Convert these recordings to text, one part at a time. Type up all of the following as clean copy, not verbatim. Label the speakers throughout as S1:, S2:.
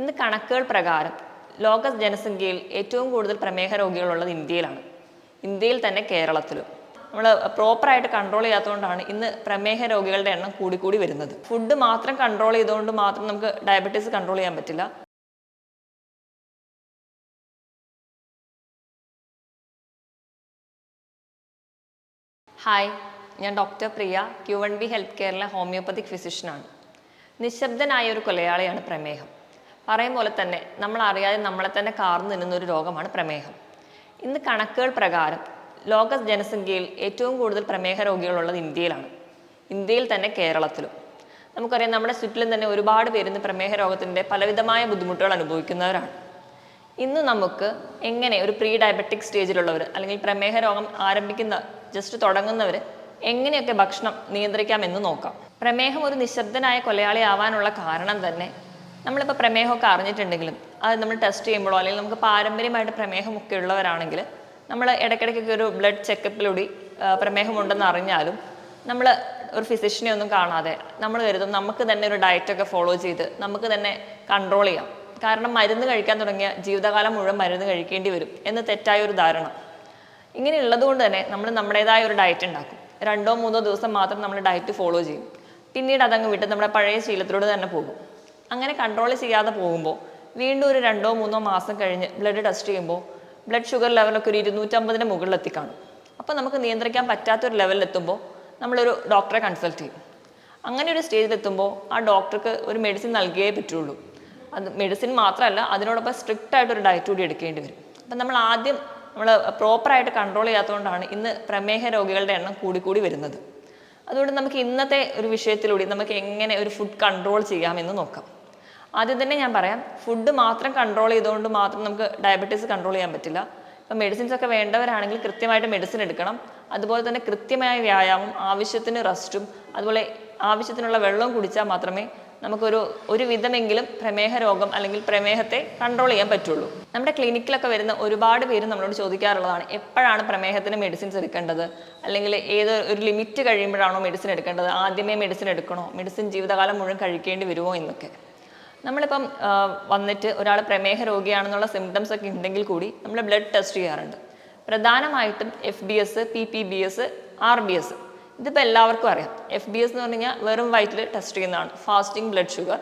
S1: ഇന്ന് കണക്കുകൾ പ്രകാരം ലോക ജനസംഖ്യയിൽ ഏറ്റവും കൂടുതൽ പ്രമേഹ രോഗികളുള്ളത് ഇന്ത്യയിലാണ്. ഇന്ത്യയിൽ തന്നെ കേരളത്തിലും. നമ്മൾ പ്രോപ്പറായിട്ട് കൺട്രോൾ ചെയ്യാത്തതുകൊണ്ടാണ് ഇന്ന് പ്രമേഹ രോഗികളുടെ എണ്ണം കൂടിക്കൂടി വരുന്നത്. ഫുഡ് മാത്രം കൺട്രോൾ ചെയ്തുകൊണ്ട് മാത്രം നമുക്ക് ഡയബറ്റീസ് കൺട്രോൾ ചെയ്യാൻ പറ്റില്ല. ഹായ്, ഞാൻ ഡോക്ടർ പ്രിയ, Q1B ഹെൽത്ത് കെയറിലെ ഹോമിയോപ്പതിക് ഫിസിഷ്യനാണ്. നിശബ്ദനായ ഒരു കൊലയാളിയാണ് പ്രമേഹം. പറയും പോലെ തന്നെ നമ്മൾ അറിയാതെ നമ്മളെ തന്നെ കാർന്നു നിന്നുന്ന ഒരു രോഗമാണ് പ്രമേഹം. ഇന്ന് കണക്കുകൾ പ്രകാരം ലോക ജനസംഖ്യയിൽ ഏറ്റവും കൂടുതൽ പ്രമേഹ രോഗികളുള്ളത് ഇന്ത്യയിലാണ്. ഇന്ത്യയിൽ തന്നെ കേരളത്തിലും. നമുക്കറിയാം, നമ്മുടെ ചുറ്റിലും തന്നെ ഒരുപാട് പേര് ഇന്ന് പ്രമേഹ രോഗത്തിൻ്റെ പലവിധമായ ബുദ്ധിമുട്ടുകൾ അനുഭവിക്കുന്നവരാണ്. ഇന്ന് നമുക്ക് എങ്ങനെ ഒരു പ്രീ ഡയബറ്റിക് സ്റ്റേജിലുള്ളവർ അല്ലെങ്കിൽ പ്രമേഹ രോഗം ആരംഭിക്കുന്ന ജസ്റ്റ് തുടങ്ങുന്നവർ എങ്ങനെയൊക്കെ ഭക്ഷണം നിയന്ത്രിക്കാമെന്ന് നോക്കാം. പ്രമേഹം ഒരു നിശബ്ദനായ കൊലയാളി ആവാനുള്ള കാരണം തന്നെ നമ്മളിപ്പോൾ പ്രമേഹമൊക്കെ അറിഞ്ഞിട്ടുണ്ടെങ്കിലും അത് നമ്മൾ ടെസ്റ്റ് ചെയ്യുമ്പോഴോ അല്ലെങ്കിൽ നമുക്ക് പാരമ്പര്യമായിട്ട് പ്രമേഹമൊക്കെ ഉള്ളവരാണെങ്കിൽ നമ്മൾ ഇടയ്ക്കിടയ്ക്കൊക്കെ ഒരു ബ്ലഡ് ചെക്കപ്പിലൂടെ പ്രമേഹമുണ്ടെന്ന് അറിഞ്ഞാലും നമ്മൾ ഒരു ഫിസിഷ്യനെ ഒന്നും കാണാതെ നമ്മൾ കരുതും നമുക്ക് തന്നെ ഒരു ഡയറ്റൊക്കെ ഫോളോ ചെയ്ത് നമുക്ക് തന്നെ കൺട്രോൾ ചെയ്യാം. കാരണം മരുന്ന് കഴിക്കാൻ തുടങ്ങിയ ജീവിതകാലം മുഴുവൻ മരുന്ന് കഴിക്കേണ്ടി വരും എന്ന് തെറ്റായ ഒരു ധാരണ. ഇങ്ങനെ ഉള്ളതുകൊണ്ട് തന്നെ നമ്മൾ നമ്മുടേതായ ഒരു ഡയറ്റ് ഉണ്ടാക്കും. 2-3 ദിവസം മാത്രം നമ്മൾ ഡയറ്റ് ഫോളോ ചെയ്യും. പിന്നീട് അതങ്ങ് വിട്ട് നമ്മുടെ പഴയ ശീലത്തിലൂടെ തന്നെ പോകും. അങ്ങനെ കൺട്രോൾ ചെയ്യാതെ പോകുമ്പോൾ വീണ്ടും ഒരു 2-3 മാസം കഴിഞ്ഞ് ബ്ലഡ് ടെസ്റ്റ് ചെയ്യുമ്പോൾ ബ്ലഡ് ഷുഗർ ലെവലൊക്കെ ഒരു 250-ന് മുകളിൽ എത്തിക്കാണും. അപ്പോൾ നമുക്ക് നിയന്ത്രിക്കാൻ പറ്റാത്തൊരു ലെവലിലെത്തുമ്പോൾ നമ്മളൊരു ഡോക്ടറെ കൺസൾട്ട് ചെയ്യും. അങ്ങനെ ഒരു സ്റ്റേജിലെത്തുമ്പോൾ ആ ഡോക്ടർക്ക് ഒരു മെഡിസിൻ നൽകിയേ പറ്റുള്ളൂ. അത് മെഡിസിൻ മാത്രമല്ല, അതിനോടൊപ്പം സ്ട്രിക്റ്റ് ആയിട്ടൊരു ഡയറ്റ് കൂടി എടുക്കേണ്ടി വരും. അപ്പം നമ്മൾ പ്രോപ്പറായിട്ട് കൺട്രോൾ ചെയ്യാത്തതുകൊണ്ടാണ് ഇന്ന് പ്രമേഹ രോഗികളുടെ എണ്ണം കൂടിക്കൂടി വരുന്നത്. അതുകൊണ്ട് നമുക്ക് ഇന്നത്തെ ഒരു വിഷയത്തിലൂടെ നമുക്ക് എങ്ങനെ ഒരു ഫുഡ് കൺട്രോൾ ചെയ്യാമെന്ന് നോക്കാം. ആദ്യം തന്നെ ഞാൻ പറയാം, ഫുഡ് മാത്രം കൺട്രോൾ ചെയ്തുകൊണ്ട് മാത്രം നമുക്ക് ഡയബറ്റീസ് കൺട്രോൾ ചെയ്യാൻ പറ്റില്ല. ഇപ്പം മെഡിസിൻസ് ഒക്കെ വേണ്ടവരാണെങ്കിൽ കൃത്യമായിട്ട് മെഡിസിൻ എടുക്കണം. അതുപോലെ തന്നെ കൃത്യമായ വ്യായാമം, ആവശ്യത്തിന് റെസ്റ്റും അതുപോലെ ആവശ്യത്തിനുള്ള വെള്ളവും കുടിച്ചാൽ മാത്രമേ നമുക്കൊരു വിധമെങ്കിലും പ്രമേഹ രോഗം അല്ലെങ്കിൽ പ്രമേഹത്തെ കൺട്രോൾ ചെയ്യാൻ പറ്റുള്ളൂ. നമ്മുടെ ക്ലിനിക്കിലൊക്കെ വരുന്ന ഒരുപാട് പേര് നമ്മളോട് ചോദിക്കാറുള്ളതാണ്, എപ്പോഴാണ് പ്രമേഹത്തിന് മെഡിസിൻസ് എടുക്കേണ്ടത്, അല്ലെങ്കിൽ ഒരു ലിമിറ്റ് കഴിയുമ്പോഴാണോ മെഡിസിൻ എടുക്കേണ്ടത്, ആദ്യമേ മെഡിസിൻ എടുക്കണോ, മെഡിസിൻ ജീവിതകാലം മുഴുവൻ കഴിക്കേണ്ടി വരുമോ എന്നൊക്കെ. നമ്മളിപ്പം വന്നിട്ട് ഒരാൾ പ്രമേഹ രോഗിയാണെന്നുള്ള സിംറ്റംസ് ഒക്കെ ഉണ്ടെങ്കിൽ കൂടി നമ്മൾ ബ്ലഡ് ടെസ്റ്റ് ചെയ്യാറുണ്ട്. പ്രധാനമായിട്ടും FBS, PPBS, RBS. ഇതിപ്പോൾ എല്ലാവർക്കും അറിയാം. FBS എന്ന് പറഞ്ഞു കഴിഞ്ഞാൽ വെറും വയറ്റിൽ ടെസ്റ്റ് ചെയ്യുന്നതാണ്, ഫാസ്റ്റിംഗ് ബ്ലഡ് ഷുഗർ.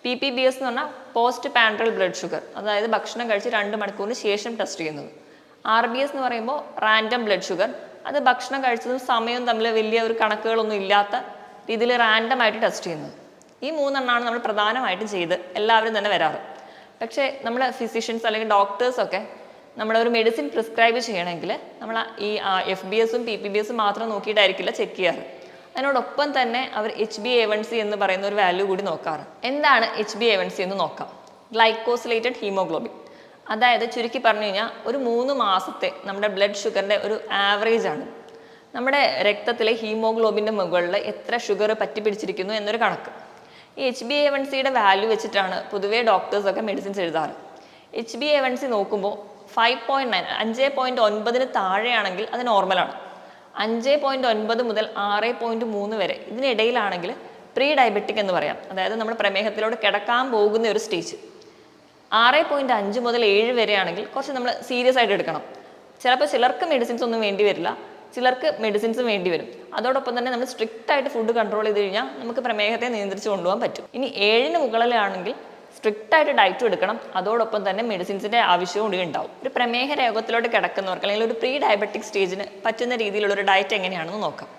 S1: PPBS എന്ന് പറഞ്ഞാൽ പോസ്റ്റ് പാൻട്രൽ ബ്ലഡ് ഷുഗർ, അതായത് ഭക്ഷണം കഴിച്ച് 2 മണിക്കൂറിന് ശേഷം ടെസ്റ്റ് ചെയ്യുന്നത്. RBS എന്ന് പറയുമ്പോൾ റാൻഡം ബ്ലഡ് ഷുഗർ, അത് ഭക്ഷണം കഴിച്ചതും സമയവും തമ്മിൽ വലിയ ഒരു കണക്കുകളൊന്നും ഇല്ലാത്ത രീതിയിൽ റാൻഡം ആയിട്ട് ടെസ്റ്റ് ചെയ്യുന്നത്. ഈ 3 എണ്ണമാണ് നമ്മൾ പ്രധാനമായിട്ടും ചെയ്ത് എല്ലാവരും തന്നെ വരാറ്. പക്ഷേ നമ്മൾ ഫിസിഷ്യൻസ് അല്ലെങ്കിൽ ഡോക്ടേഴ്സൊക്കെ നമ്മളൊരു മെഡിസിൻ പ്രിസ്ക്രൈബ് ചെയ്യണമെങ്കിൽ നമ്മൾ ഈ FBS-ഉം PPBS-ഉം മാത്രം നോക്കിയിട്ടായിരിക്കില്ല ചെക്ക് ചെയ്യാറ്. അതിനോടൊപ്പം തന്നെ അവർ HbA1c എന്ന് പറയുന്ന ഒരു വാല്യൂ കൂടി നോക്കാറ്. എന്താണ് HbA1c എന്ന് നോക്കാം. Glycosylated haemoglobin. അതായത് ചുരുക്കി പറഞ്ഞു കഴിഞ്ഞാൽ ഒരു 3 മാസത്തെ നമ്മുടെ ബ്ലഡ് ഷുഗറിൻ്റെ ഒരു ആവറേജ് ആണ്. നമ്മുടെ രക്തത്തിലെ ഹീമോഗ്ലോബിൻ്റെ മുകളിൽ എത്ര ഷുഗർ പറ്റിപ്പിടിച്ചിരിക്കുന്നു എന്നൊരു കണക്ക്. ഈ HbA1c-യുടെ വാല്യൂ വെച്ചിട്ടാണ് പൊതുവേ ഡോക്ടേഴ്സൊക്കെ മെഡിസിൻസ് എഴുതാറ്. HbA1c നോക്കുമ്പോൾ 5.9 താഴെയാണെങ്കിൽ അത് നോർമലാണ്. 5.9 മുതൽ 6.3 വരെ ഇതിനിടയിലാണെങ്കിൽ പ്രീ ഡയബറ്റിക് എന്ന് പറയാം. അതായത് നമ്മൾ പ്രമേഹത്തിലോട് കിടക്കാൻ പോകുന്ന ഒരു സ്റ്റേജ്. 6.5 മുതൽ 7 വരെ ആണെങ്കിൽ കുറച്ച് നമ്മൾ സീരിയസ് ആയിട്ട് എടുക്കണം. ചിലപ്പോൾ ചിലർക്ക് മെഡിസിൻസ് ഒന്നും വേണ്ടി വരില്ല, ചിലർക്ക് മെഡിസിൻസ് വേണ്ടി വരും. അതോടൊപ്പം തന്നെ നമ്മൾ സ്ട്രിക്റ്റ് ആയിട്ട് ഫുഡ് കൺട്രോൾ ചെയ്ത് കഴിഞ്ഞാൽ നമുക്ക് പ്രമേഹത്തെ നിയന്ത്രിച്ച് കൊണ്ടുപോകാൻ പറ്റും. ഇനി 7-ന് മുകളിലാണെങ്കിൽ സ്ട്രിക്റ്റ് ആയിട്ട് ഡയറ്റും എടുക്കണം, അതോടൊപ്പം തന്നെ മെഡിസിൻസിൻ്റെ ആവശ്യവും കൂടി ഉണ്ടാവും. ഒരു പ്രമേഹ രോഗത്തിലോട്ട് കിടക്കുന്നവർക്ക് അല്ലെങ്കിൽ ഒരു പ്രീ ഡയബറ്റിക് സ്റ്റേജിന് പറ്റുന്ന രീതിയിലുള്ള ഒരു ഡയറ്റ് എങ്ങനെയാണെന്ന് നോക്കാം.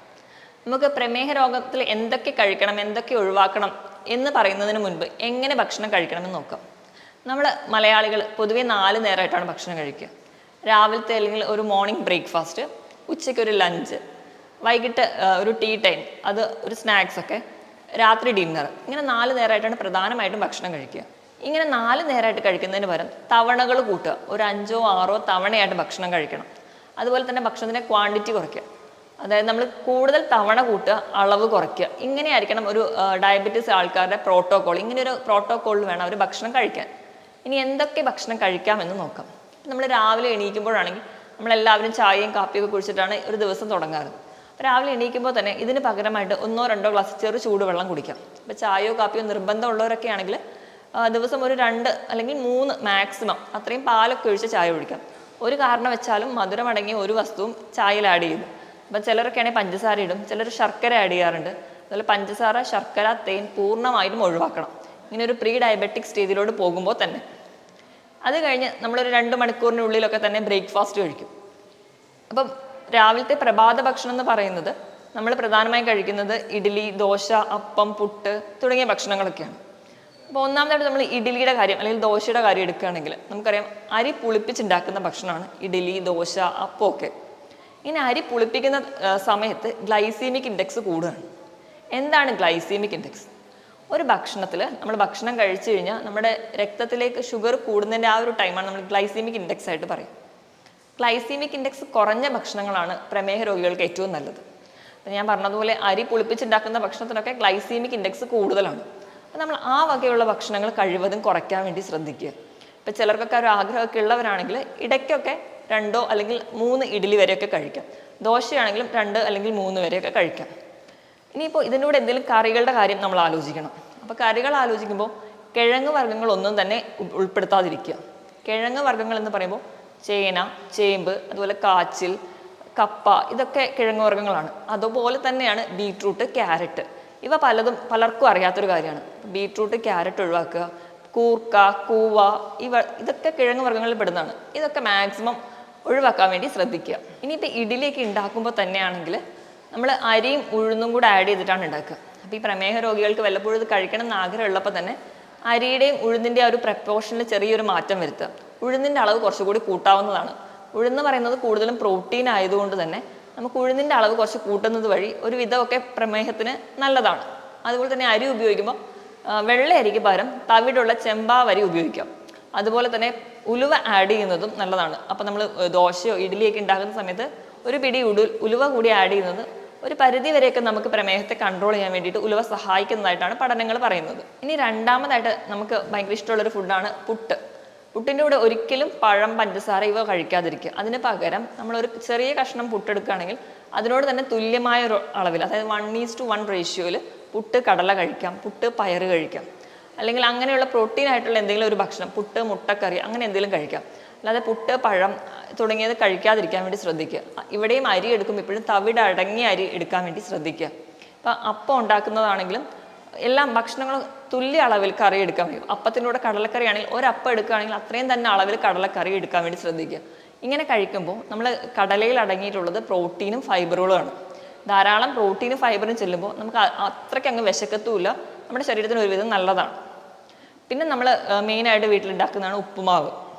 S1: നമുക്ക് പ്രമേഹ രോഗത്തിൽ എന്തൊക്കെ കഴിക്കണം, എന്തൊക്കെ ഒഴിവാക്കണം എന്ന് പറയുന്നതിന് മുൻപ് എങ്ങനെ ഭക്ഷണം കഴിക്കണമെന്ന് നോക്കാം. നമ്മൾ മലയാളികൾ പൊതുവെ 4 നേരമായിട്ടാണ് ഭക്ഷണം കഴിക്കുക. രാവിലത്തെ അല്ലെങ്കിൽ ഒരു മോർണിംഗ് ബ്രേക്ക്ഫാസ്റ്റ്, ഉച്ചയ്ക്ക് ഒരു ലഞ്ച്, വൈകിട്ട് ഒരു ടീ ടൈം, അത് ഒരു സ്നാക്സ് ഒക്കെ, രാത്രി ഡിന്നർ. ഇങ്ങനെ 4 നേരമായിട്ടാണ് പ്രധാനമായിട്ടും ഭക്ഷണം കഴിക്കുക. ഇങ്ങനെ 4 നേരമായിട്ട് കഴിക്കുന്നതിന് പകരം തവണകൾ കൂട്ടുക. ഒരു 5-6 തവണയായിട്ട് ഭക്ഷണം കഴിക്കണം. അതുപോലെ തന്നെ ഭക്ഷണത്തിൻ്റെ ക്വാണ്ടിറ്റി കുറയ്ക്കുക. അതായത് നമ്മൾ കൂടുതൽ തവണ കൂട്ടുക, അളവ് കുറയ്ക്കുക. ഇങ്ങനെയായിരിക്കണം ഒരു ഡയബറ്റീസ് ആൾക്കാരുടെ പ്രോട്ടോക്കോൾ. ഇങ്ങനെ ഒരു പ്രോട്ടോക്കോളിൽ വേണം അവർ ഭക്ഷണം കഴിക്കാൻ. ഇനി എന്തൊക്കെ ഭക്ഷണം കഴിക്കാമെന്ന് നോക്കാം. നമ്മൾ രാവിലെ എണീക്കുമ്പോഴാണെങ്കിൽ നമ്മളെല്ലാവരും ചായയും കാപ്പിയൊക്കെ കുടിച്ചിട്ടാണ് ഒരു ദിവസം തുടങ്ങാറ്. രാവിലെ എണീക്കുമ്പോൾ തന്നെ ഇതിന് പകരമായിട്ട് 1-2 ഗ്ലാസ് ചൂടുവെള്ളം കുടിക്കാം. ഇപ്പോൾ ചായയോ കാപ്പിയോ നിർബന്ധമുള്ളവരൊക്കെ ആണെങ്കിൽ ദിവസം ഒരു 2 അല്ലെങ്കിൽ 3 മാക്സിമം അത്രയും പാലൊക്കെ ഒഴിച്ച് ചായ കുടിക്കാം. ഒരു കാരണം വെച്ചാലും മധുരം അടങ്ങിയ ഒരു വസ്തുവും ചായയിൽ ആഡ് ചെയ്യും. അപ്പം ചിലരൊക്കെയാണെങ്കിൽ പഞ്ചസാര ഇടും, ചിലർ ശർക്കര ആഡ് ചെയ്യാറുണ്ട്. അതുപോലെ പഞ്ചസാര, ശർക്കര, തേൻ പൂർണ്ണമായിട്ടും ഒഴിവാക്കണം ഇങ്ങനെ ഒരു പ്രീ ഡയബറ്റിക് സ്റ്റേജിലോട്ട് പോകുമ്പോൾ തന്നെ. അത് കഴിഞ്ഞ് നമ്മളൊരു 2 മണിക്കൂറിനുള്ളിലൊക്കെ തന്നെ ബ്രേക്ക്ഫാസ്റ്റ് കഴിക്കും. അപ്പം രാവിലത്തെ പ്രഭാത ഭക്ഷണം എന്ന് പറയുന്നത് നമ്മൾ പ്രധാനമായും കഴിക്കുന്നത് ഇഡ്ഡലി, ദോശ, അപ്പം, പുട്ട് തുടങ്ങിയ ഭക്ഷണങ്ങളൊക്കെയാണ്. അപ്പോൾ ഒന്നാമതായിട്ട് നമ്മൾ ഇഡ്ഡലിയുടെ കാര്യം അല്ലെങ്കിൽ ദോശയുടെ കാര്യം എടുക്കുകയാണെങ്കിൽ നമുക്കറിയാം അരി പുളിപ്പിച്ചുണ്ടാക്കുന്ന ഭക്ഷണമാണ് ഇഡ്ഡലി, ദോശ, അപ്പം ഒക്കെ. ഇങ്ങനെ അരി പുളിപ്പിക്കുന്ന സമയത്ത് ഗ്ലൈസീമിക് ഇൻഡെക്സ് കൂടുകയാണ്. എന്താണ് ഗ്ലൈസീമിക് ഇൻഡെക്സ്? ഒരു ഭക്ഷണത്തിൽ നമ്മൾ ഭക്ഷണം കഴിച്ചു കഴിഞ്ഞാൽ നമ്മുടെ രക്തത്തിലേക്ക് ഷുഗർ കൂടുന്നതിൻ്റെ ആ ഒരു ടൈമാണ് നമ്മൾ ഗ്ലൈസീമിക് ഇൻഡെക്സ് ആയിട്ട് പറയും. ഗ്ലൈസീമിക് ഇൻഡെക്സ് കുറഞ്ഞ ഭക്ഷണങ്ങളാണ് പ്രമേഹ രോഗികൾക്ക് ഏറ്റവും നല്ലത്. ഞാൻ പറഞ്ഞതുപോലെ അരി പുളിപ്പിച്ചുണ്ടാക്കുന്ന ഭക്ഷണത്തിനൊക്കെ ഗ്ലൈസീമിക് ഇൻഡെക്സ് കൂടുതലാണ്. അപ്പോൾ നമ്മൾ ആ വകയുള്ള ഭക്ഷണങ്ങൾ കഴിവതും കുറയ്ക്കാൻ വേണ്ടി ശ്രദ്ധിക്കുക. ഇപ്പോൾ ചിലർക്കൊക്കെ ഒരു ആഗ്രഹമൊക്കെ ഉള്ളവരാണെങ്കിൽ ഇടയ്ക്കൊക്കെ 2 അല്ലെങ്കിൽ 3 ഇഡ്ഡലി വരെയൊക്കെ കഴിക്കാം. ദോശയാണെങ്കിലും 2 അല്ലെങ്കിൽ 3 വരെയൊക്കെ കഴിക്കാം. ഇനിയിപ്പോൾ ഇതിൻ്റെ കൂടെ എന്തെങ്കിലും കറികളുടെ കാര്യം നമ്മൾ ആലോചിക്കണം. അപ്പോൾ കറികൾ ആലോചിക്കുമ്പോൾ കിഴങ്ങ് വർഗ്ഗങ്ങളൊന്നും തന്നെ ഉൾപ്പെടുത്താതിരിക്കുക. കിഴങ്ങ് വർഗ്ഗങ്ങൾ എന്ന് പറയുമ്പോൾ ചേന, ചേമ്പ്, അതുപോലെ കാച്ചിൽ, കപ്പ, ഇതൊക്കെ കിഴങ്ങ് വർഗ്ഗങ്ങളാണ്. അതുപോലെ തന്നെയാണ് ബീട്രൂട്ട്, ക്യാരറ്റ്. ഇവ പലർക്കും അറിയാത്തൊരു കാര്യമാണ്. ബീട്രൂട്ട്, ക്യാരറ്റ് ഒഴിവാക്കുക. കൂർക്ക, കൂവ, ഇതൊക്കെ കിഴങ്ങ് വർഗ്ഗങ്ങളിൽ പെടുന്നതാണ്. ഇതൊക്കെ മാക്സിമം ഒഴിവാക്കാൻ വേണ്ടി ശ്രദ്ധിക്കുക. ഇനിയിപ്പോൾ ഇഡ്ഡലിയൊക്കെ ഉണ്ടാക്കുമ്പോൾ തന്നെയാണെങ്കിൽ നമ്മൾ അരിയും ഉഴുന്നും കൂടെ ആഡ് ചെയ്തിട്ടാണ് ഉണ്ടാക്കുക. അപ്പോൾ ഈ പ്രമേഹ രോഗികൾക്ക് വല്ലപ്പോഴും ഇത് കഴിക്കണം എന്ന് ആഗ്രഹമുള്ളപ്പോൾ തന്നെ അരിയുടെയും ഉഴുന്നിൻ്റെ ആ ഒരു പ്രപ്പോർഷനിൽ ചെറിയൊരു മാറ്റം വരുത്തുക. ഉഴുന്നിൻ്റെ അളവ് കുറച്ചുകൂടി കൂട്ടാവുന്നതാണ്. ഉഴുന്ന് പറയുന്നത് കൂടുതലും പ്രോട്ടീൻ ആയതുകൊണ്ട് തന്നെ നമുക്ക് ഉഴുന്നിൻ്റെ അളവ് കുറച്ച് കൂട്ടുന്നത് വഴി ഒരു വിധമൊക്കെ പ്രമേഹത്തിന് നല്ലതാണ്. അതുപോലെ തന്നെ അരി ഉപയോഗിക്കുമ്പോൾ വെള്ള അരിക്ക് പകരം തവിടുള്ള ചെമ്പാവരി ഉപയോഗിക്കാം. അതുപോലെ തന്നെ ഉലുവ ആഡ് ചെയ്യുന്നതും നല്ലതാണ്. അപ്പോൾ നമ്മൾ ദോശയോ ഇഡ്ഡലിയൊക്കെ ഉണ്ടാക്കുന്ന സമയത്ത് ഒരു പിടി ഉലുവ കൂടി ആഡ് ചെയ്യുന്നത് ഒരു പരിധി വരെയൊക്കെ നമുക്ക് പ്രമേഹത്തെ കൺട്രോൾ ചെയ്യാൻ വേണ്ടിയിട്ട് ഉലുവ സഹായിക്കുന്നതായിട്ടാണ് പഠനങ്ങൾ പറയുന്നത്. ഇനി രണ്ടാമതായിട്ട് നമുക്ക് ഭയങ്കര ഇഷ്ടമുള്ളൊരു ഫുഡാണ് പുട്ട്. പുട്ടിൻ്റെ കൂടെ ഒരിക്കലും പഴം, പഞ്ചസാര ഇവ കഴിക്കാതിരിക്കുക. അതിന് പകരം നമ്മളൊരു ചെറിയ കഷ്ണം പുട്ടെടുക്കുകയാണെങ്കിൽ അതിനോട് തന്നെ തുല്യമായ ഒരു അളവിൽ, അതായത് 1:1 റേഷ്യോയിൽ പുട്ട്, കടല കഴിക്കാം, പുട്ട്, പയറ് കഴിക്കാം. അല്ലെങ്കിൽ അങ്ങനെയുള്ള പ്രോട്ടീൻ ആയിട്ടുള്ള എന്തെങ്കിലും ഒരു ഭക്ഷണം, പുട്ട്, മുട്ടക്കറി, അങ്ങനെ എന്തെങ്കിലും കഴിക്കാം. അല്ലാതെ പുട്ട്, പഴം തുടങ്ങിയത് കഴിക്കാതിരിക്കാൻ വേണ്ടി ശ്രദ്ധിക്കുക. ഇവിടെയും അരി എടുക്കുമ്പോൾ ഇപ്പോഴും തവിട് അടങ്ങിയ അരി എടുക്കാൻ വേണ്ടി ശ്രദ്ധിക്കുക. ഇപ്പം അപ്പം ഉണ്ടാക്കുന്നതാണെങ്കിലും എല്ലാം ഭക്ഷണങ്ങളും തുല്യ അളവിൽ കറി എടുക്കാൻ കഴിയും. അപ്പത്തിലൂടെ കടലക്കറി ആണെങ്കിൽ ഒരപ്പം എടുക്കുകയാണെങ്കിൽ അത്രയും തന്നെ അളവിൽ കടലക്കറി എടുക്കാൻ വേണ്ടി ശ്രദ്ധിക്കുക. ഇങ്ങനെ കഴിക്കുമ്പോൾ നമ്മൾ കടലയിൽ അടങ്ങിയിട്ടുള്ളത് പ്രോട്ടീനും ഫൈബറുകളുമാണ്. ധാരാളം പ്രോട്ടീനും ഫൈബറും ചെല്ലുമ്പോൾ നമുക്ക് അത്രയ്ക്ക് അങ്ങ് വിശക്കത്തുമില്ല, നമ്മുടെ ശരീരത്തിന് ഒരുവിധം നല്ലതാണ്. പിന്നെ നമ്മൾ മെയിനായിട്ട് വീട്ടിലുണ്ടാക്കുന്നതാണ് ഉപ്പുമാവ്.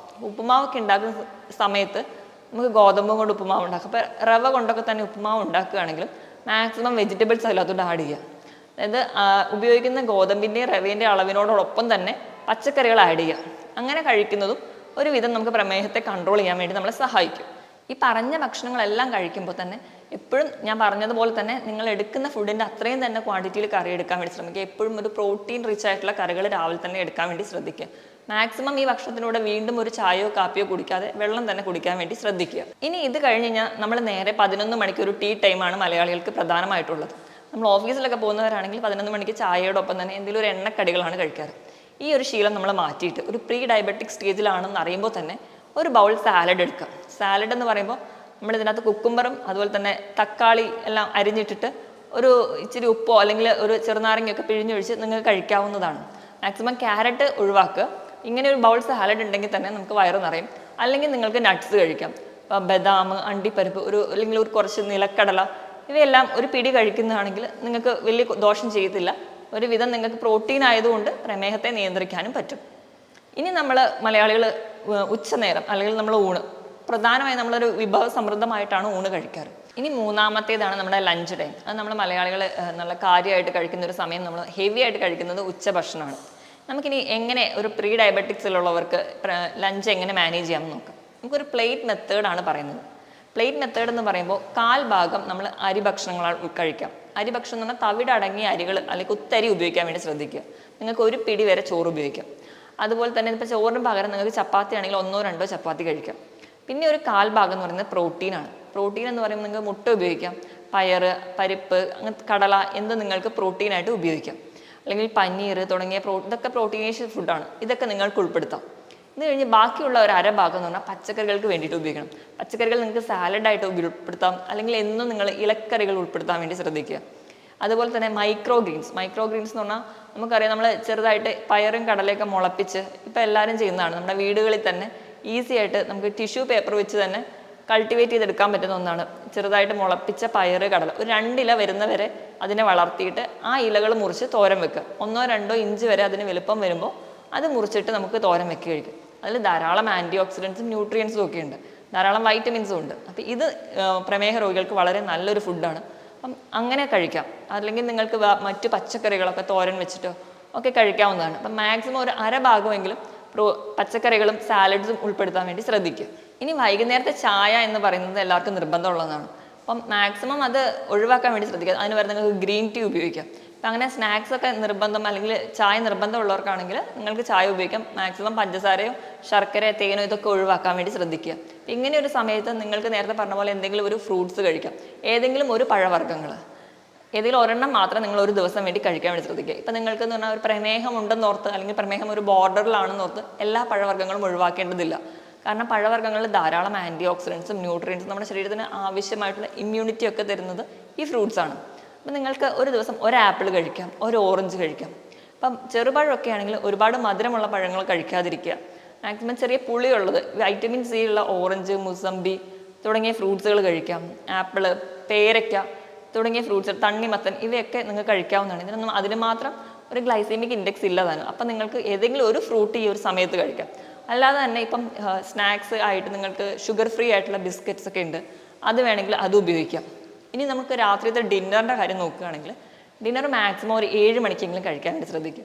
S1: ഉപ്പുമാവൊക്കെ ഉണ്ടാക്കുന്ന സമയത്ത് നമുക്ക് ഗോതമ്പ് കൊണ്ട് ഉപ്പുമാവ് ഉണ്ടാക്കാം. അപ്പോൾ റവ കൊണ്ടൊക്കെ തന്നെ ഉപ്പുമാവ് ഉണ്ടാക്കുകയാണെങ്കിലും മാക്സിമം വെജിറ്റബിൾസ് അതിനകത്തോട്ട് ആഡ് ചെയ്യുക. അതായത് ഉപയോഗിക്കുന്ന ഗോതമ്പിൻ്റെയും റവേൻ്റെയും അളവിനോടൊപ്പം തന്നെ പച്ചക്കറികൾ ആഡ് ചെയ്യുക. അങ്ങനെ കഴിക്കുന്നതും ഒരുവിധം നമുക്ക് പ്രമേഹത്തെ കൺട്രോൾ ചെയ്യാൻ വേണ്ടി നമ്മളെ സഹായിക്കും. ഈ പറഞ്ഞ ഭക്ഷണങ്ങളെല്ലാം കഴിക്കുമ്പോൾ തന്നെ എപ്പോഴും ഞാൻ പറഞ്ഞതുപോലെ തന്നെ നിങ്ങൾ എടുക്കുന്ന ഫുഡിൻ്റെ അത്രയും തന്നെ ക്വാണ്ടിറ്റിയിൽ കറി എടുക്കാൻ വേണ്ടി ശ്രമിക്കുക. എപ്പോഴും ഒരു പ്രോട്ടീൻ റിച്ച് ആയിട്ടുള്ള കറികൾ രാവിലെ തന്നെ എടുക്കാൻ വേണ്ടി ശ്രദ്ധിക്കുക. മാക്സിമം ഈ ഭക്ഷണത്തിലൂടെ വീണ്ടും ഒരു ചായയോ കാപ്പിയോ കുടിക്കാതെ വെള്ളം തന്നെ കുടിക്കാൻ വേണ്ടി ശ്രദ്ധിക്കുക. ഇനി ഇത് കഴിഞ്ഞ് കഴിഞ്ഞാൽ നമ്മൾ നേരെ 11 മണിക്ക് ഒരു ടീ ടൈമാണ് മലയാളികൾക്ക് പ്രധാനമായിട്ടുള്ളത്. നമ്മൾ ഓഫീസിലൊക്കെ പോകുന്നവരാണെങ്കിൽ 11 മണിക്ക് ചായയോടൊപ്പം തന്നെ എന്തെങ്കിലും ഒരു എണ്ണക്കടികളാണ് കഴിക്കാറ്. ഈ ഒരു ശീലം നമ്മൾ മാറ്റിയിട്ട് ഒരു പ്രീ ഡയബറ്റിക് സ്റ്റേജിലാണെന്ന് അറിയുമ്പോൾ തന്നെ ഒരു ബൗൾ സാലഡ് എടുക്കുക. സാലഡ് എന്ന് പറയുമ്പോൾ നമ്മൾ ഇതിനകത്ത് കുക്കുംബറും അതുപോലെ തന്നെ തക്കാളി എല്ലാം അരിഞ്ഞിട്ടിട്ട് ഒരു ഇച്ചിരി ഉപ്പോ അല്ലെങ്കിൽ ഒരു ചെറുനാരങ്ങയൊക്കെ പിഴിഞ്ഞൊഴിച്ച് നിങ്ങൾക്ക് കഴിക്കാവുന്നതാണ്. മാക്സിമം ക്യാരറ്റ് ഒഴിവാക്കുക. ഇങ്ങനെ ഒരു ബൗൾ സാലഡ് ഉണ്ടെങ്കിൽ തന്നെ നമുക്ക് വയറ് നിറയും. അല്ലെങ്കിൽ നിങ്ങൾക്ക് നട്ട്സ് കഴിക്കാം. ബദാം, അണ്ടിപ്പരിപ്പ്, അല്ലെങ്കിൽ ഒരു കുറച്ച് നിലക്കടല, ഇവയെല്ലാം ഒരു പിടി കഴിക്കുന്നതാണെങ്കിൽ നിങ്ങൾക്ക് വലിയ ദോഷം ചെയ്യത്തില്ല. ഒരുവിധം നിങ്ങൾക്ക് പ്രോട്ടീൻ ആയതുകൊണ്ട് പ്രമേഹത്തെ നിയന്ത്രിക്കാനും പറ്റും. ഇനി നമ്മൾ മലയാളികൾ ഉച്ചനേരം അല്ലെങ്കിൽ നമ്മൾ ഊണ്, പ്രധാനമായും നമ്മളൊരു വിഭവ സമൃദ്ധമായിട്ടാണ് ഊണ് കഴിക്കാറ്. ഇനി മൂന്നാമത്തേതാണ് നമ്മുടെ ലഞ്ച് ടൈം. അത് നമ്മൾ മലയാളികൾ നല്ല കാര്യമായിട്ട് കഴിക്കുന്ന ഒരു സമയം, നമ്മൾ ഹെവി ആയിട്ട് കഴിക്കുന്നത് ഉച്ചഭക്ഷണമാണ്. നമുക്കിനി എങ്ങനെ ഒരു പ്രീ ഡയബറ്റിക്സിലുള്ളവർക്ക് ലഞ്ച് എങ്ങനെ മാനേജ് ചെയ്യാമെന്ന് നോക്കാം. നമുക്കൊരു പ്ലേറ്റ് മെത്തേഡാണ് പറയുന്നത്. പ്ലേറ്റ് മെത്തേഡ് എന്ന് പറയുമ്പോൾ 1/4 ഭാഗം നമ്മൾ അരി ഭക്ഷണങ്ങൾ കഴിക്കാം. അരി ഭക്ഷണം എന്ന് പറഞ്ഞാൽ തവിട് അടങ്ങിയ അരികൾ അല്ലെങ്കിൽ കുത്തരി ഉപയോഗിക്കാൻ വേണ്ടി ശ്രദ്ധിക്കുക. നിങ്ങൾക്ക് ഒരു പിടി വരെ ചോറ് ഉപയോഗിക്കാം. അതുപോലെ തന്നെ ഇപ്പോൾ ചോറിന് പകരം നിങ്ങൾക്ക് ചപ്പാത്തി ആണെങ്കിൽ 1-2 ചപ്പാത്തി കഴിക്കാം. പിന്നെ ഒരു 1/4 ഭാഗം എന്ന് പറയുന്നത് പ്രോട്ടീനാണ്. പ്രോട്ടീൻ എന്ന് പറയുമ്പോൾ നിങ്ങൾക്ക് മുട്ട ഉപയോഗിക്കാം, പയറ്, പരിപ്പ്, അങ്ങനത്തെ കടല, എന്ത് നിങ്ങൾക്ക് പ്രോട്ടീനായിട്ട് ഉപയോഗിക്കാം. അല്ലെങ്കിൽ പനീർ തുടങ്ങിയ ഇതൊക്കെ പ്രോട്ടീനേഷ്യസ് ഫുഡാണ്. ഇതൊക്കെ നിങ്ങൾക്ക് ഉൾപ്പെടുത്താം. ഇത് കഴിഞ്ഞ് ബാക്കിയുള്ള ഒരു അര ഭാഗം എന്ന് പറഞ്ഞാൽ പച്ചക്കറികൾക്ക് വേണ്ടിയിട്ട് ഉപയോഗിക്കണം. പച്ചക്കറികൾ നിങ്ങൾക്ക് സാലഡായിട്ട് ഉൾപ്പെടുത്താം, അല്ലെങ്കിൽ എന്നും നിങ്ങൾ ഇലക്കറികൾ ഉൾപ്പെടുത്താൻ വേണ്ടി ശ്രദ്ധിക്കുക. അതുപോലെ തന്നെ മൈക്രോ ഗ്രീൻസ് എന്ന് പറഞ്ഞാൽ നമുക്കറിയാം, നമ്മൾ ചെറുതായിട്ട് പയറും കടലയൊക്കെ മുളപ്പിച്ച് ഇപ്പോൾ എല്ലാവരും ചെയ്യുന്നതാണ്. നമ്മുടെ വീടുകളിൽ തന്നെ ഈസി ആയിട്ട് നമുക്ക് ടിഷ്യൂ പേപ്പർ വെച്ച് തന്നെ കൾട്ടിവേറ്റ് ചെയ്തെടുക്കാൻ പറ്റുന്ന ഒന്നാണ് ചെറുതായിട്ട് മുളപ്പിച്ച പയറ് കടല. ഒരു 2 ഇല വരുന്നവരെ അതിനെ വളർത്തിയിട്ട് ആ ഇലകൾ മുറിച്ച് തോരൻ വെക്കുക. 1-2 ഇഞ്ച് വരെ അതിന് വലുപ്പം വരുമ്പോൾ അത് മുറിച്ചിട്ട് നമുക്ക് തോരൻ വെക്കുക കഴിക്കും. അതിൽ ധാരാളം ആൻറ്റി ഓക്സിഡൻസും ന്യൂട്രിയൻസും ഒക്കെ ഉണ്ട്, ധാരാളം വൈറ്റമിൻസും ഉണ്ട്. അപ്പം ഇത് പ്രമേഹ രോഗികൾക്ക് വളരെ നല്ലൊരു ഫുഡാണ്. അപ്പം അങ്ങനെ കഴിക്കാം. അല്ലെങ്കിൽ നിങ്ങൾക്ക് മറ്റു പച്ചക്കറികളൊക്കെ തോരൻ വെച്ചിട്ടോ ഒക്കെ കഴിക്കാവുന്നതാണ്. അപ്പം മാക്സിമം ഒരു അര ഭാഗമെങ്കിലും പച്ചക്കറികളും സാലഡ്സും ഉൾപ്പെടുത്താൻ വേണ്ടി ശ്രദ്ധിക്കുക. ഇനി വൈകുന്നേരത്തെ ചായ എന്ന് പറയുന്നത് എല്ലാവർക്കും നിർബന്ധമുള്ളതാണ്. അപ്പം മാക്സിമം അത് ഒഴിവാക്കാൻ വേണ്ടി ശ്രദ്ധിക്കുക. അതിന് പകരം നിങ്ങൾക്ക് ഗ്രീൻ ടീ ഉപയോഗിക്കാം. അപ്പം അങ്ങനെ സ്നാക്സ് ഒക്കെ നിർബന്ധം അല്ലെങ്കിൽ ചായ നിർബന്ധമുള്ളവർക്കാണെങ്കിൽ നിങ്ങൾക്ക് ചായ ഉപയോഗിക്കാം. മാക്സിമം പഞ്ചസാരയോ ശർക്കരയോ തേനോ ഇതൊക്കെ ഒഴിവാക്കാൻ വേണ്ടി ശ്രദ്ധിക്കുക. അപ്പം ഇങ്ങനെ ഒരു സമയത്ത് നിങ്ങൾക്ക് നേരത്തെ പറഞ്ഞ പോലെ എന്തെങ്കിലും ഒരു ഫ്രൂട്ട്സ് കഴിക്കാം, ഏതെങ്കിലും ഒരു പഴവർഗ്ഗങ്ങൾ, ഏതെങ്കിലും ഒരെണ്ണം മാത്രം നിങ്ങൾ ഒരു ദിവസം വേണ്ടി കഴിക്കാൻ വേണ്ടി ശ്രദ്ധിക്കുക. ഇപ്പം നിങ്ങൾക്ക് എന്ന് പറഞ്ഞാൽ ഒരു പ്രമേഹം ഉണ്ടെന്നോർത്ത് അല്ലെങ്കിൽ പ്രമേഹം ഒരു ബോർഡറിലാണെന്നോർത്ത് എല്ലാ പഴവർഗ്ഗങ്ങളും ഒഴിവാക്കേണ്ടതില്ല. കാരണം പഴവർഗ്ഗങ്ങളിൽ ധാരാളം ആൻറ്റി ഓക്സിഡൻസും ന്യൂട്രിയൻസും നമ്മുടെ ശരീരത്തിന് ആവശ്യമായിട്ടുള്ള ഇമ്മ്യൂണിറ്റി ഒക്കെ തരുന്നത് ഈ ഫ്രൂട്ട്സ് ആണ്. അപ്പം നിങ്ങൾക്ക് ഒരു ദിവസം ഒരു ആപ്പിൾ കഴിക്കാം, ഒരു ഓറഞ്ച് കഴിക്കാം. അപ്പം ചെറുപഴമൊക്കെ ആണെങ്കിൽ ഒരുപാട് മധുരമുള്ള പഴങ്ങൾ കഴിക്കാതിരിക്കുക. മാക്സിമം ചെറിയ പുളിയുള്ളത്, വൈറ്റമിൻ സി ഉള്ള ഓറഞ്ച്, മുസംബി തുടങ്ങിയ ഫ്രൂട്ട്സുകൾ കഴിക്കാം. ആപ്പിള്, പേരയ്ക്ക തുടങ്ങിയ ഫ്രൂട്ട്സ്, തണ്ണിമത്തൻ ഇവയൊക്കെ നിങ്ങൾക്ക് കഴിക്കാവുന്നതാണ്. ഇതിനൊന്നും അതിന് മാത്രം ഒരു ഗ്ലൈസീമിക് ഇൻഡെക്സ് ഇല്ലതാണ്. അപ്പം നിങ്ങൾക്ക് ഏതെങ്കിലും ഒരു ഫ്രൂട്ട് ഈ ഒരു സമയത്ത് കഴിക്കാം. അല്ലാതെ തന്നെ ഇപ്പം സ്നാക്സ് ആയിട്ട് നിങ്ങൾക്ക് ഷുഗർ ഫ്രീ ആയിട്ടുള്ള ബിസ്ക്കറ്റ്സ് ഒക്കെ ഉണ്ട്, അത് വേണമെങ്കിൽ അത് ഉപയോഗിക്കാം. ഇനി നമുക്ക് രാത്രിയത്തെ ഡിന്നറിൻ്റെ കാര്യം നോക്കുകയാണെങ്കിൽ ഡിന്നർ മാക്സിമം ഒരു 7 മണിക്കെങ്കിലും കഴിക്കാൻ വേണ്ടി ശ്രദ്ധിക്കുക.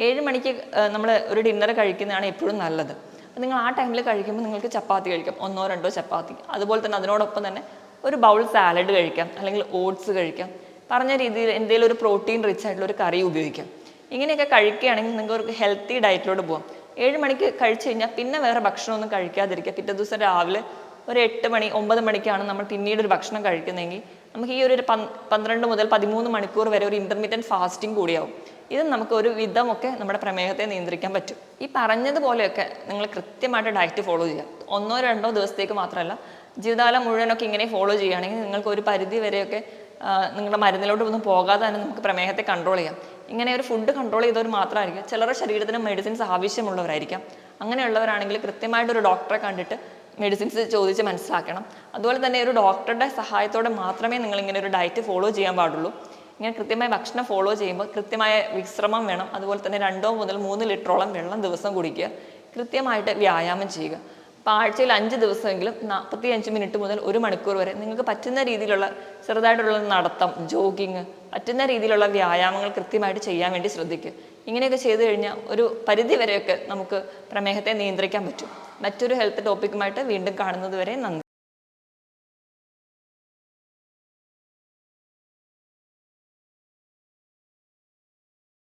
S1: 7 മണിക്ക് നമ്മൾ ഒരു ഡിന്നർ കഴിക്കുന്നതാണ് എപ്പോഴും നല്ലത്. അപ്പം നിങ്ങൾ ആ ടൈമിൽ കഴിക്കുമ്പോൾ നിങ്ങൾക്ക് ചപ്പാത്തി കഴിക്കാം, 1-2 ചപ്പാത്തി. അതുപോലെ തന്നെ അതിനോടൊപ്പം തന്നെ ഒരു ബൗൾ സാലഡ് കഴിക്കാം, അല്ലെങ്കിൽ ഓട്സ് കഴിക്കാം. പറഞ്ഞ രീതിയിൽ എന്തെങ്കിലും ഒരു പ്രോട്ടീൻ റിച്ച് ആയിട്ടുള്ള ഒരു കറി ഉപയോഗിക്കാം. ഇങ്ങനെയൊക്കെ കഴിക്കുകയാണെങ്കിൽ നിങ്ങൾക്ക് ഒരു ഹെൽത്തി ഡയറ്റിലോട്ട് പോകാം. 7 മണിക്ക് കഴിച്ചു കഴിഞ്ഞാൽ പിന്നെ വേറെ ഭക്ഷണമൊന്നും കഴിക്കാതിരിക്കുക. പിറ്റേ ദിവസം രാവിലെ ഒരു 8 മണി 9 മണിക്കാണ് നമ്മൾ പിന്നീട് ഒരു ഭക്ഷണം കഴിക്കുന്നതെങ്കിൽ നമുക്ക് ഈ ഒരു 12 മുതൽ 13 മണിക്കൂർ വരെ ഒരു ഇൻ്റർമീഡിയറ്റ് ഫാസ്റ്റിംഗ് കൂടിയാവും. ഇത് നമുക്ക് ഒരു വിധമൊക്കെ നമ്മുടെ പ്രമേഹത്തെ നിയന്ത്രിക്കാൻ പറ്റും. ഈ പറഞ്ഞതുപോലെയൊക്കെ നിങ്ങൾ കൃത്യമായിട്ട് ഡയറ്റ് ഫോളോ ചെയ്യുക. 1-2 ദിവസത്തേക്ക് മാത്രമല്ല, ജീവിതകാലം മുഴുവനൊക്കെ ഇങ്ങനെ ഫോളോ ചെയ്യുകയാണെങ്കിൽ നിങ്ങൾക്ക് ഒരു പരിധി വരെയൊക്കെ നിങ്ങളുടെ മരുന്നിലോട്ട് ഒന്നും പോകാതെ തന്നെ നമുക്ക് പ്രമേഹത്തെ കൺട്രോൾ ചെയ്യാം. ഇങ്ങനെ ഒരു ഫുഡ് കൺട്രോൾ ചെയ്തവർ മാത്രമായിരിക്കും ചിലരുടെ ശരീരത്തിന് മെഡിസിൻസ് ആവശ്യമുള്ളവരായിരിക്കാം. അങ്ങനെയുള്ളവരാണെങ്കിൽ കൃത്യമായിട്ടൊരു ഡോക്ടറെ കണ്ടിട്ട് മെഡിസിൻസ് ചോദിച്ച് മനസ്സിലാക്കണം. അതുപോലെ തന്നെ ഒരു ഡോക്ടറുടെ സഹായത്തോടെ മാത്രമേ നിങ്ങളിങ്ങനെ ഒരു ഡയറ്റ് ഫോളോ ചെയ്യാൻ പാടുള്ളൂ. ഇങ്ങനെ കൃത്യമായി ഭക്ഷണം ഫോളോ ചെയ്യുമ്പോൾ കൃത്യമായ വിശ്രമം വേണം. അതുപോലെ തന്നെ 2 മുതൽ 3 ലിറ്ററോളം വെള്ളം ദിവസം കുടിക്കുക. കൃത്യമായിട്ട് വ്യായാമം ചെയ്യുക. അപ്പോൾ ആഴ്ചയിൽ 5 ദിവസമെങ്കിലും 45 മിനിറ്റ് മുതൽ 1 മണിക്കൂർ വരെ നിങ്ങൾക്ക് പറ്റുന്ന രീതിയിലുള്ള ചെറുതായിട്ടുള്ള നടത്തം, ജോഗിങ്, പറ്റുന്ന രീതിയിലുള്ള വ്യായാമങ്ങൾ കൃത്യമായിട്ട് ചെയ്യാൻ വേണ്ടി ശ്രദ്ധിക്കുക. ഇങ്ങനെയൊക്കെ ചെയ്തു കഴിഞ്ഞാൽ ഒരു പരിധി വരെയൊക്കെ നമുക്ക് പ്രമേഹത്തെ നിയന്ത്രിക്കാൻ പറ്റും. മറ്റൊരു ഹെൽത്ത് ടോപ്പിക്കുമായിട്ട് വീണ്ടും കാണുന്നത് വരെ നന്ദി.